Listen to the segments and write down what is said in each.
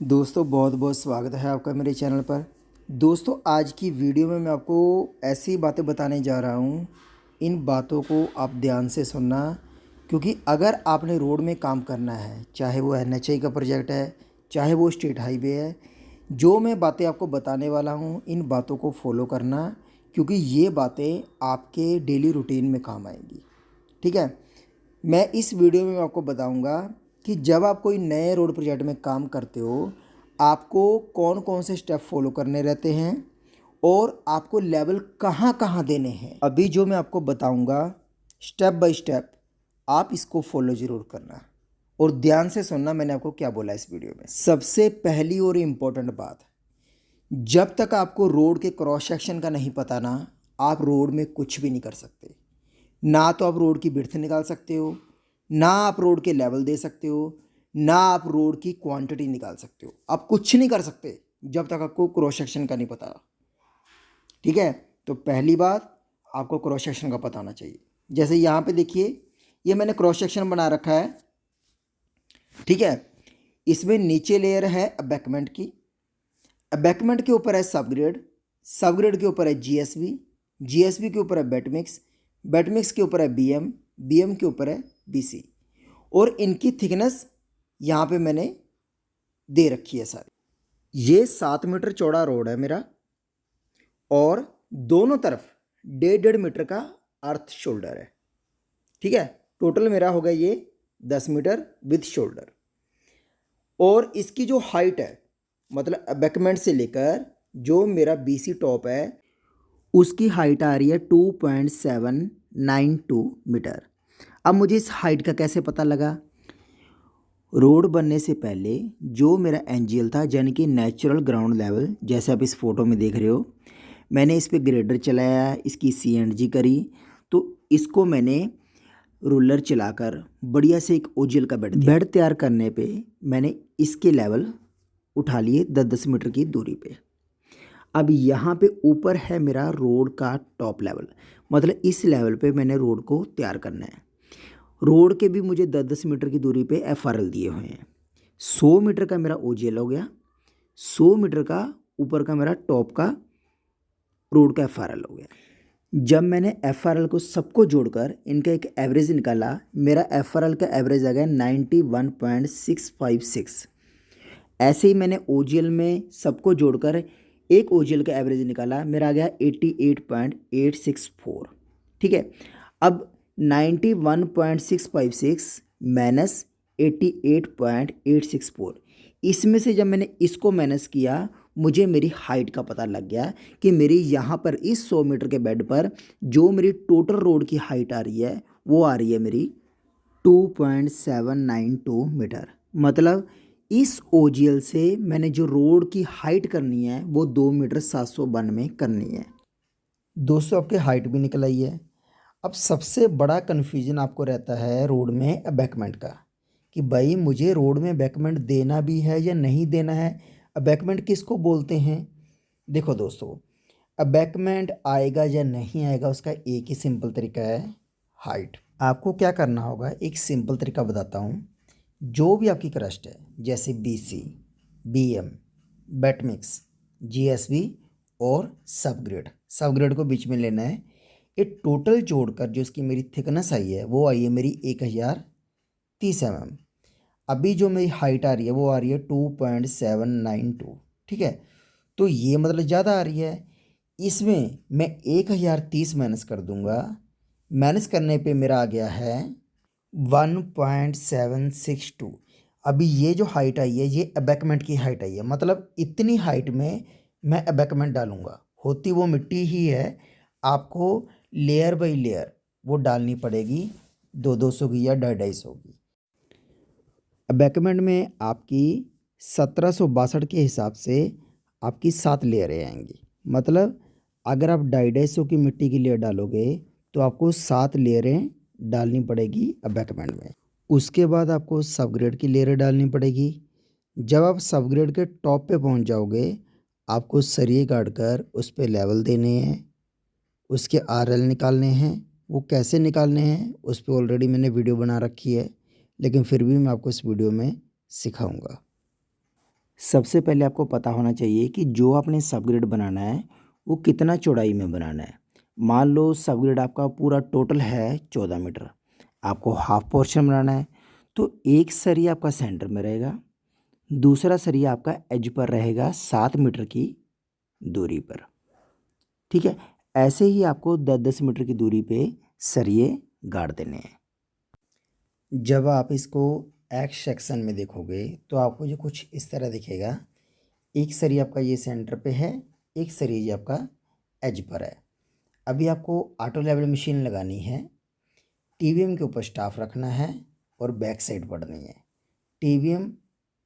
दोस्तों बहुत बहुत स्वागत है आपका मेरे चैनल पर। दोस्तों आज की वीडियो में मैं आपको ऐसी बातें बताने जा रहा हूँ। इन बातों को आप ध्यान से सुनना, क्योंकि अगर आपने रोड में काम करना है, चाहे वो NHAI का प्रोजेक्ट है, चाहे वो स्टेट हाईवे है, जो मैं बातें आपको बताने वाला हूँ इन बातों को फॉलो करना, क्योंकि ये बातें आपके डेली रूटीन में काम आएंगी। ठीक है। मैं इस वीडियो में आपको बताऊंगा कि जब आप कोई नए रोड प्रोजेक्ट में काम करते हो, आपको कौन कौन से स्टेप फॉलो करने रहते हैं और आपको लेवल कहाँ कहाँ देने हैं। अभी जो मैं आपको बताऊंगा स्टेप बाय स्टेप, आप इसको फॉलो ज़रूर करना और ध्यान से सुनना मैंने आपको क्या बोला इस वीडियो में। सबसे पहली और इम्पोर्टेंट बात, जब तक आपको रोड के क्रॉस सेक्शन का नहीं पता ना, आप रोड में कुछ भी नहीं कर सकते। ना तो आप रोड की विड्थ निकाल सकते हो, ना आप रोड के लेवल दे सकते हो, ना आप रोड की क्वांटिटी निकाल सकते हो। आप कुछ नहीं कर सकते जब तक आपको क्रॉस सेक्शन का नहीं पता। ठीक है। तो पहली बात, आपको क्रॉस सेक्शन का पता होना चाहिए। जैसे यहाँ पे देखिए, ये मैंने क्रॉस सेक्शन बना रखा है। ठीक है। इसमें नीचे लेयर है अबैकमेंट की, अबैकमेंट के ऊपर है सबग्रेड, सबग्रेड के ऊपर है जीएसबी, जीएसबी के ऊपर है बेटमिक्स, बेटमिक्स के ऊपर है बीएम, बीएम के ऊपर है बीसी। और इनकी थिकनेस यहाँ पे मैंने दे रखी है सारी। ये 7 मीटर चौड़ा रोड है मेरा और दोनों तरफ 1.5 मीटर का अर्थ शोल्डर है। ठीक है। टोटल मेरा होगा ये 10 मीटर विथ शोल्डर। और इसकी जो हाइट है, मतलब अबैकमेंट से लेकर जो मेरा बीसी टॉप है, उसकी हाइट आ रही है 2.792 मीटर। अब मुझे इस हाइट का कैसे पता लगा? रोड बनने से पहले जो मेरा एनजीएल था, यानी कि नेचुरल ग्राउंड लेवल, जैसे आप इस फोटो में देख रहे हो, मैंने इस पर ग्रेडर चलाया, इसकी CNG करी, तो इसको मैंने रोलर चलाकर बढ़िया से एक ओजीएल का बेड तैयार करने पे मैंने इसके लेवल उठा लिए 10-10 मीटर की दूरी पे। अब यहाँ पे ऊपर है मेरा रोड का टॉप लेवल, मतलब इस लेवल पे मैंने रोड को तैयार करना है। रोड के भी मुझे 10-10 मीटर की दूरी पे FRL दिए हुए हैं। 100 मीटर का मेरा OGL हो गया, 100 मीटर का ऊपर का मेरा टॉप का रोड का FRL हो गया। जब मैंने FRL को सबको जोड़कर इनका एक एवरेज निकाला, मेरा FRL का एवरेज आ गया 91.656। ऐसे ही मैंने OGL में सबको जोड़कर एक OGL का एवरेज निकाला, मेरा आ गया 88.864। ठीक है। अब 91.656 माइनस 88.864, इसमें से जब मैंने इसको माइनस किया, मुझे मेरी हाइट का पता लग गया कि मेरी यहाँ पर इस 100 मीटर के बेड पर जो मेरी टोटल रोड की हाइट आ रही है, वो आ रही है मेरी 2.792 मीटर। मतलब इस OGL से मैंने जो रोड की हाइट करनी है वो 2 मीटर 792 करनी है। दोस्तों आपकी हाइट भी निकल आई है। अब सबसे बड़ा कन्फ्यूजन आपको रहता है रोड में अबैकमेंट का, कि भाई मुझे रोड में अबैकमेंट देना भी है या नहीं देना है। अबैकमेंट किसको बोलते हैं? देखो दोस्तों, अबैकमेंट आएगा या नहीं आएगा उसका एक ही सिंपल तरीका है, हाइट। आपको क्या करना होगा, एक सिंपल तरीका बताता हूँ। जो भी आपकी क्रस्ट है, जैसे BC, BM, बेटमिक्स, GSB और सबग्रेड, सबग्रेड को बीच में लेना है। ये टोटल जोड़कर जो इसकी मेरी थिकनेस आई है, वो आई है मेरी 1030 mm। अभी जो मेरी हाइट आ रही है वो आ रही है 2.792। ठीक है। तो ये मतलब ज़्यादा आ रही है। इसमें मैं 1030 माइनस कर दूंगा, माइनस करने पे मेरा आ गया है 1.762। अभी ये जो हाइट आई है ये अबैकमेंट की हाइट आई है, मतलब इतनी हाइट में मैं अबैकमेंट डालूंगा। होती वो मिट्टी ही है, आपको लेयर बाय लेयर वो डालनी पड़ेगी, 200 की या 250 की। अबैकमेंट में आपकी 1762 के हिसाब से आपकी 7 लेयरें आएंगी। मतलब अगर आप 250 की मिट्टी की लेयर डालोगे तो आपको 7 लेयरें डालनी पड़ेगी अबैकमेंट में। उसके बाद आपको सबग्रेड की लेयर डालनी पड़ेगी। जब आप सबग्रेड के टॉप पे पहुंच जाओगे, आपको सरिये गाड़ कर उस पर लेवल देने हैं, उसके RL निकालने हैं। वो कैसे निकालने हैं उस पर ऑलरेडी मैंने वीडियो बना रखी है, लेकिन फिर भी मैं आपको इस वीडियो में सिखाऊंगा। सबसे पहले आपको पता होना चाहिए कि जो आपने सबग्रिड बनाना है वो कितना चौड़ाई में बनाना है। मान लो सबग्रिड आपका पूरा टोटल है 14 मीटर, आपको हाफ पोर्शन बनाना है, तो एक सरिया आपका सेंटर में रहेगा, दूसरा सरिया आपका एज पर रहेगा 7 मीटर की दूरी पर। ठीक है, ऐसे ही आपको 10-10 मीटर की दूरी पे सरिये गाड़ देने हैं। जब आप इसको एक्स सेक्शन में देखोगे तो आपको जो कुछ इस तरह दिखेगा, एक सरिया आपका ये सेंटर पे है, एक सरिया ये आपका एज पर है। अभी आपको ऑटो लेवल मशीन लगानी है, टीवीएम के ऊपर स्टाफ रखना है और बैक साइड पढ़नी है। TVM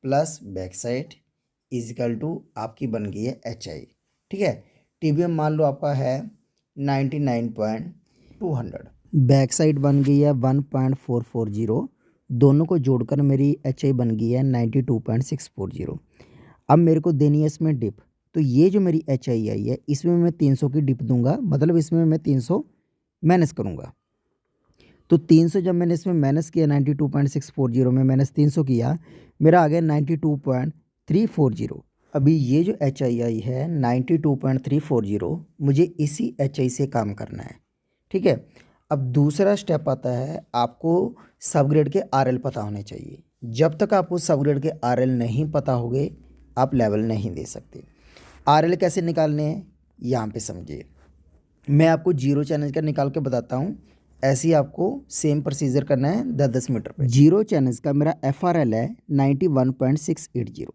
plus back side equal to आपकी बन गई है HI। ठीक है, टीवीएम मान लो आपका है 99.200, बैक साइड बन गई है 1.440, दोनों को जोड़कर मेरी HI बन गई है 92.640। अब मेरे को देनी है इसमें डिप, तो ये जो मेरी HI आई है इसमें मैं 300 की डिप दूंगा, मतलब इसमें मैं 300 माइनस करूंगा। तो 300 जब मैंने इसमें माइनस किया 92.640 में माइनस 300 किया, मेरा आ गया 92.340। अभी ये जो HI आई है 92.340, मुझे इसी HI से काम करना है। ठीक है, अब दूसरा स्टेप आता है, आपको सबग्रेड के RL पता होने चाहिए। जब तक आपको सबग्रेड के RL नहीं पता होंगे आप लेवल नहीं दे सकते। RL कैसे निकालने हैं यहाँ पे समझिए, मैं आपको जीरो चैनल का निकाल के बताता हूँ। ऐसे ही आपको सेम प्रोसीजर करना है 10-10 मीटर पे। जीरो चैनल्स का मेरा FRL है 91.680।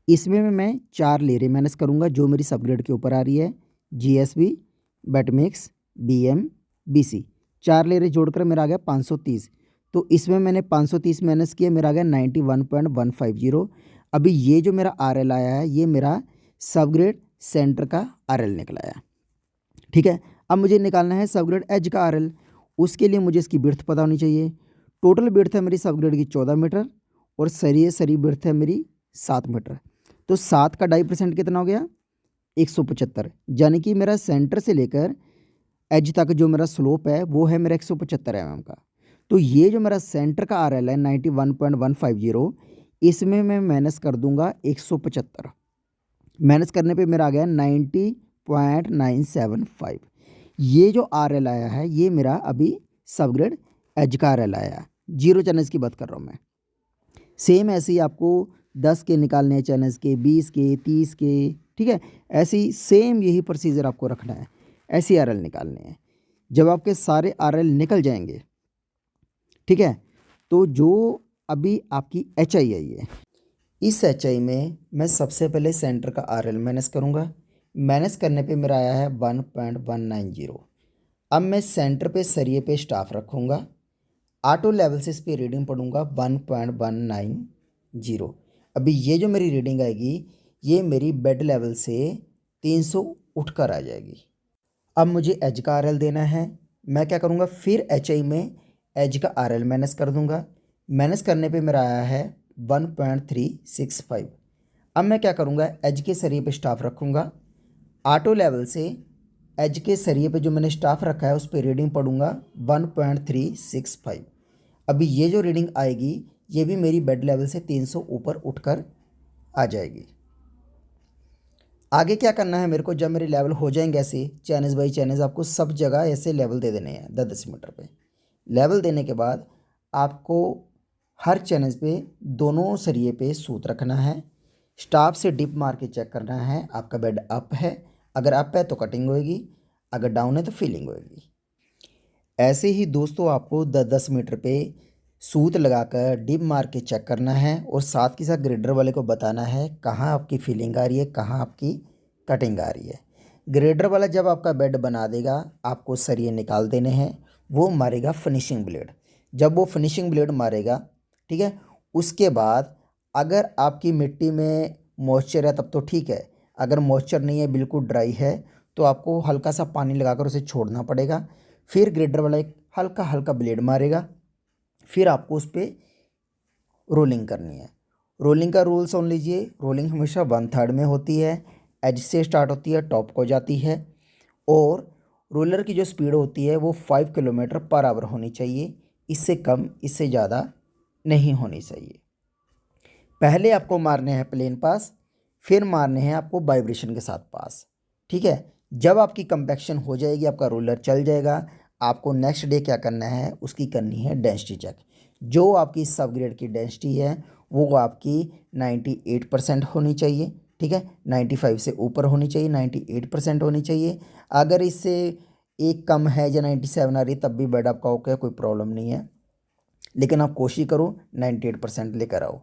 इसमें मैं 4 लेयरें माइनस करूँगा जो मेरी सबग्रेड के ऊपर आ रही है, GSB, बेटमिक्स, BM, BC। 4 लेयरें जोड़कर मेरा आ गया 530। तो इसमें मैंने 530 माइनस किया, मेरा आ गया 91.150। अभी ये जो मेरा RL आया है ये मेरा सबग्रेड सेंटर का RL निकला है। ठीक है, अब मुझे निकालना है सबग्रेड एज का RL। उसके लिए मुझे इसकी बिर्थ पता होनी चाहिए। टोटल बिर्थ है मेरी सबग्रेड की 14 मीटर और सरी बिर्थ है मेरी 7 मीटर। तो 7 का 2.5% कितना हो गया 175, यानी कि मेरा सेंटर से लेकर एज तक जो मेरा स्लोप है वो है मेरा 175 mm का। तो ये जो मेरा सेंटर का RL है 91.150, इसमें मैं माइनस कर दूंगा 175। माइनस करने पे मेरा आ गया 90.975। ये जो RL आया है ये मेरा अभी सबग्रेड एज का RL आया है। जीरो चैनल्स की बात कर रहा हूँ मैं। सेम ऐसे ही आपको 10 के निकालने हैं चैनल्स के, 20 के, 30 के। ठीक है, ऐसे ही सेम यही प्रोसीजर आपको रखना है, ऐसे RL निकालने हैं। जब आपके सारे RL निकल जाएंगे, ठीक है, तो जो अभी आपकी HI आई है, इस HI में मैं सबसे पहले सेंटर का RL माइनस करूँगा। माइनस करने पे मेरा आया है 1.190। अब मैं सेंटर पे सरिये पे स्टाफ रखूँगा, ऑटो लेवल से इस पर रीडिंग पढ़ूँगा 1.190। अभी ये जो मेरी रीडिंग आएगी ये मेरी बेड लेवल से 300 उठकर आ जाएगी। अब मुझे एज का RL देना है, मैं क्या करूँगा फिर HI में एज का RL माइनस कर दूँगा। माइनस करने पे मेरा आया है 1.365। अब मैं क्या करूँगा एज के सरिये पे स्टाफ रखूँगा, ऑटो लेवल से एज के सरिये पे जो मैंने स्टाफ रखा है उस पर रीडिंग पढ़ूँगा 1.365। अभी ये जो रीडिंग आएगी ये भी मेरी बेड लेवल से 300 ऊपर उठकर आ जाएगी। आगे क्या करना है मेरे को, जब मेरे लेवल हो जाएंगे ऐसे चैनल्स बाई चैनल्स, आपको सब जगह ऐसे लेवल दे देने हैं 10-10 मीटर पे। लेवल देने के बाद आपको हर चैनल्स पे दोनों सरिये पे सूत रखना है, स्टाफ से डिप मार के चेक करना है आपका बेड अप है, अगर अप है तो कटिंग होएगी, अगर डाउन है तो फिलिंग होएगी। ऐसे ही दोस्तों आपको 10-10 मीटर पे सूत लगाकर डिप मार के चेक करना है और साथ के साथ ग्रेडर वाले को बताना है कहाँ आपकी फिलिंग आ रही है, कहाँ आपकी कटिंग आ रही है। ग्रेडर वाला जब आपका बेड बना देगा आपको सरिये निकाल देने हैं, वो मारेगा फिनिशिंग ब्लेड। जब वो फिनिशिंग ब्लेड मारेगा, ठीक है, उसके बाद अगर आपकी मिट्टी में मॉइस्चर है तब तो ठीक है, अगर मॉइस्चर नहीं है बिल्कुल ड्राई है तो आपको हल्का सा पानी लगाकर उसे छोड़ना पड़ेगा। फिर ग्रेडर वाला एक हल्का हल्का ब्लेड मारेगा, फिर आपको उस पर रोलिंग करनी है। रोलिंग का रूल सुन लीजिए, रोलिंग हमेशा 1/3 में होती है, एज से स्टार्ट होती है, टॉप को जाती है, और रोलर की जो स्पीड होती है वो 5 किलोमीटर पर आवर होनी चाहिए, इससे कम इससे ज़्यादा नहीं होनी चाहिए। पहले आपको मारने हैं प्लेन पास, फिर मारने हैं आपको वाइब्रेशन के साथ पास। ठीक है, जब आपकी कंपैक्शन हो जाएगी, आपका रोलर चल जाएगा, आपको नेक्स्ट डे क्या करना है, उसकी करनी है डेंसिटी चेक। जो आपकी सब ग्रेड की डेंसिटी है वो आपकी 98% होनी चाहिए। ठीक है, 95 से ऊपर होनी चाहिए, 98% होनी चाहिए। अगर इससे एक कम है या 97 आ रही तब भी बेड आपका ओके, कोई प्रॉब्लम नहीं है, लेकिन आप कोशिश करो 98% लेकर आओ।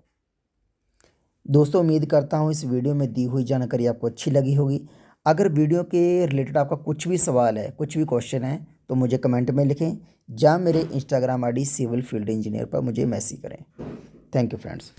दोस्तों उम्मीद करता हूँ इस वीडियो में दी हुई जानकारी आपको अच्छी लगी होगी। अगर वीडियो के रिलेटेड आपका कुछ भी सवाल है, कुछ भी क्वेश्चन है, तो मुझे कमेंट में लिखें या मेरे Instagram ID civil field engineer पर मुझे मैसेज करें। Thank you friends.